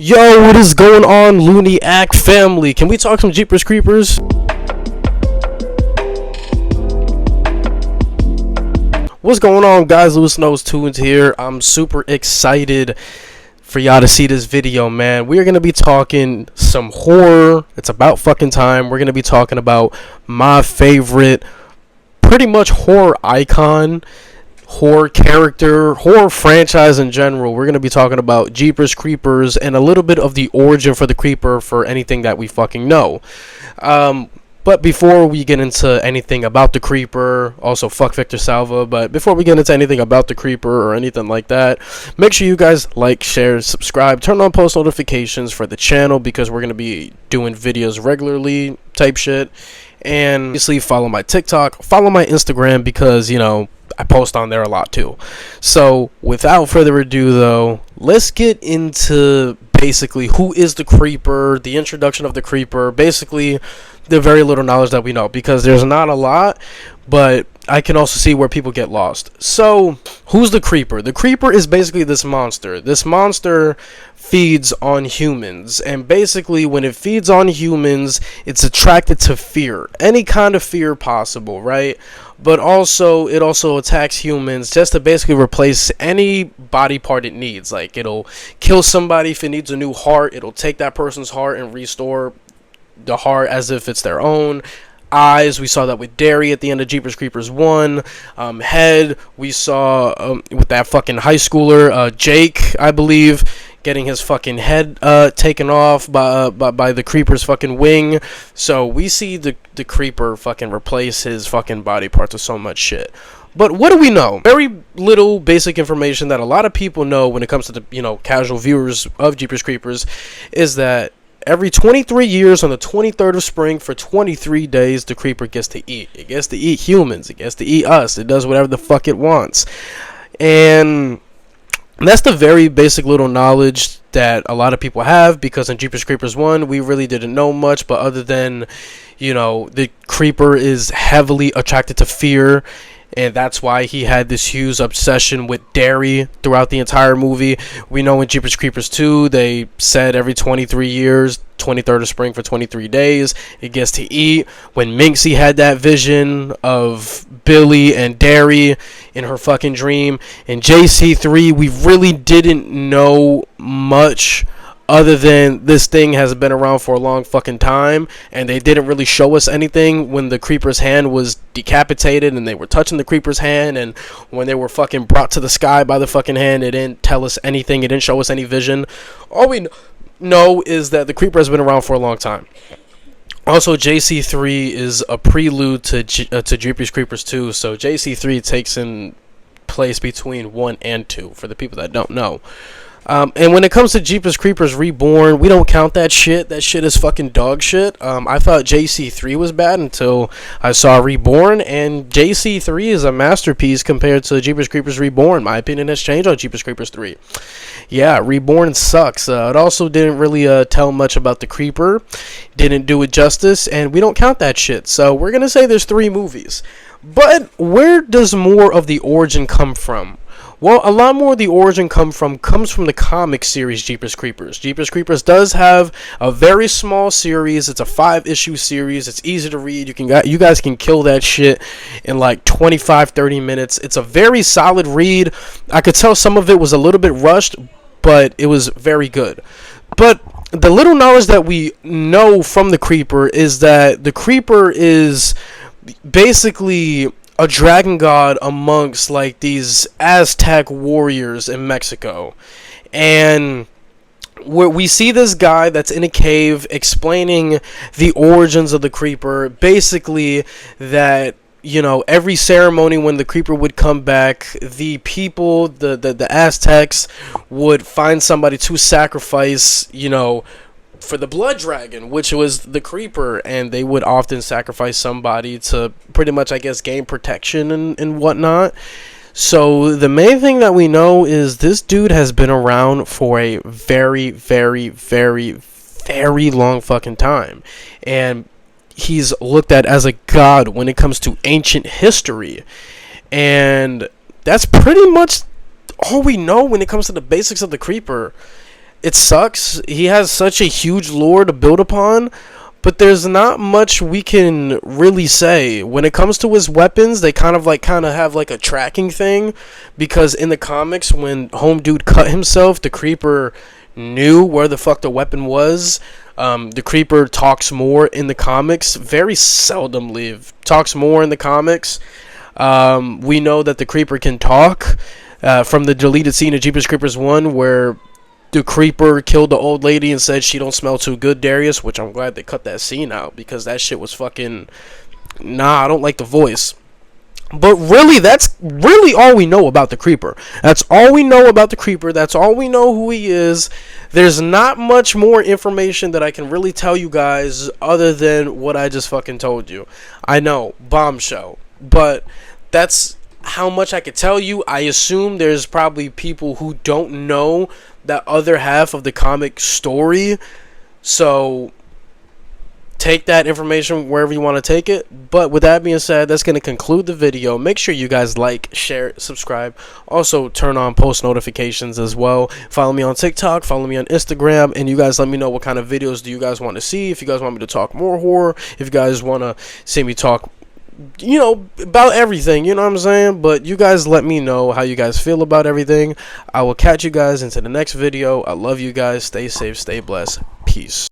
Yo, what is going on, Looney Act family? Can we talk some Jeepers Creepers? What's going on, guys? Luisknowstoons here. I'm super excited for y'all to see this video, man. We are going to be talking some horror. It's about fucking time. We're going to be talking about my favorite, pretty much horror icon, horror character, horror franchise in general. We're going to be talking about Jeepers Creepers and a little bit of the origin for the creeper for anything that we fucking know. But before we get into anything about the creeper, also fuck Victor Salva, but before we get into anything about the creeper or anything like that, make sure you guys like, share, subscribe, turn on post notifications for the channel because we're going to be doing videos regularly type shit. And obviously follow my TikTok, follow my Instagram because, you know, I post on there a lot too. So without further ado though, let's get into basically who is the creeper, the introduction of the creeper, basically the very little knowledge that we know, because there's not a lot, but I can also see where people get lost. So who's the creeper? The creeper is basically this monster. This monster feeds on humans, and basically when it feeds on humans, it's attracted to fear, any kind of fear possible, right? But also it also attacks humans just to basically replace any body part it needs. Like, it'll kill somebody if it needs a new heart, it'll take that person's heart and restore the heart as if it's their own. Eyes, we saw that with Derry at the end of Jeepers Creepers 1. Head, we saw with that fucking high schooler, Jake, I believe, getting his fucking head taken off by the creeper's fucking wing. So we see the creeper fucking replace his fucking body parts with so much shit. But what do we know? Very little basic information that a lot of people know when it comes to the, you know, casual viewers of Jeepers Creepers is that every 23 years on the 23rd of spring for 23 days, the creeper gets to eat. It gets to eat humans. It gets to eat us. It does whatever the fuck it wants. And that's the very basic little knowledge that a lot of people have, because in Jeepers Creepers 1, we really didn't know much, but other than, you know, the creeper is heavily attracted to fear, and that's why he had this huge obsession with Derry throughout the entire movie. We know in Jeepers Creepers 2, they said every 23 years, 23rd of spring for 23 days, it gets to eat. When Minxie had that vision of Billy and Derry in her fucking dream. In JC3, we really didn't know much other than this thing has been around for a long fucking time, and they didn't really show us anything when the creeper's hand was decapitated and they were touching the creeper's hand, and when they were fucking brought to the sky by the fucking hand, it didn't tell us anything, it didn't show us any vision. All we know is that the creeper has been around for a long time. Also, JC3 is a prelude to Jeepers Creepers 2, so JC3 takes in place between 1 and 2, for the people that don't know. And when it comes to Jeepers Creepers Reborn, we don't count that shit. That shit is fucking dog shit. I thought JC3 was bad until I saw Reborn, and JC3 is a masterpiece compared to Jeepers Creepers Reborn. My opinion has changed on Jeepers Creepers 3. Yeah, Reborn sucks. It also didn't really tell much about the creeper, didn't do it justice, and we don't count that shit. So we're gonna say there's 3 movies. But where does more of the origin come from? Well, a lot more of the origin comes from the comic series Jeepers Creepers. Jeepers Creepers does have a very small series. It's a 5-issue series. It's easy to read. You guys can kill that shit in like 25-30 minutes. It's a very solid read. I could tell some of it was a little bit rushed, but it was very good. But the little knowledge that we know from the creeper is that the creeper is basically a dragon god amongst like these Aztec warriors in Mexico. And where we see this guy that's in a cave explaining the origins of the creeper, basically that, you know, every ceremony when the creeper would come back, the people, the Aztecs would find somebody to sacrifice, you know, for the blood dragon, which was the creeper, and they would often sacrifice somebody to pretty much, I guess, gain protection and whatnot. So the main thing that we know is this dude has been around for a very, very, very, very long fucking time, and he's looked at as a god when it comes to ancient history, and that's pretty much all we know when it comes to the basics of the creeper. it sucks. He has such a huge lore to build upon, but there's not much we can really say. When it comes to his weapons, they kind of have like a tracking thing, because in the comics, when Home Dude cut himself, the Creeper knew where the fuck the weapon was. The Creeper talks more in the comics, very seldomly talks more in the comics. We know that the Creeper can talk from the deleted scene of Jeepers Creepers 1, where the Creeper killed the old lady and said she don't smell too good, Darius, which I'm glad they cut that scene out, because that shit was fucking... Nah, I don't like the voice. But really, that's really all we know about the Creeper. That's all we know about the Creeper. That's all we know who he is. There's not much more information that I can really tell you guys other than what I just fucking told you. I know, bombshell. But that's how much I could tell you. I assume there's probably people who don't know that other half of the comic story. So take that information wherever you want to take it. But with that being said, that's going to conclude the video. Make sure you guys like, share, subscribe. Also, turn on post notifications as well. Follow me on TikTok. Follow me on Instagram. And you guys let me know what kind of videos do you guys want to see. If you guys want me to talk more horror. If you guys want to see me talk, you know, about everything, you know what I'm saying? But you guys let me know how you guys feel about everything. I will catch you guys into the next video. I love you guys. Stay safe, stay blessed. Peace.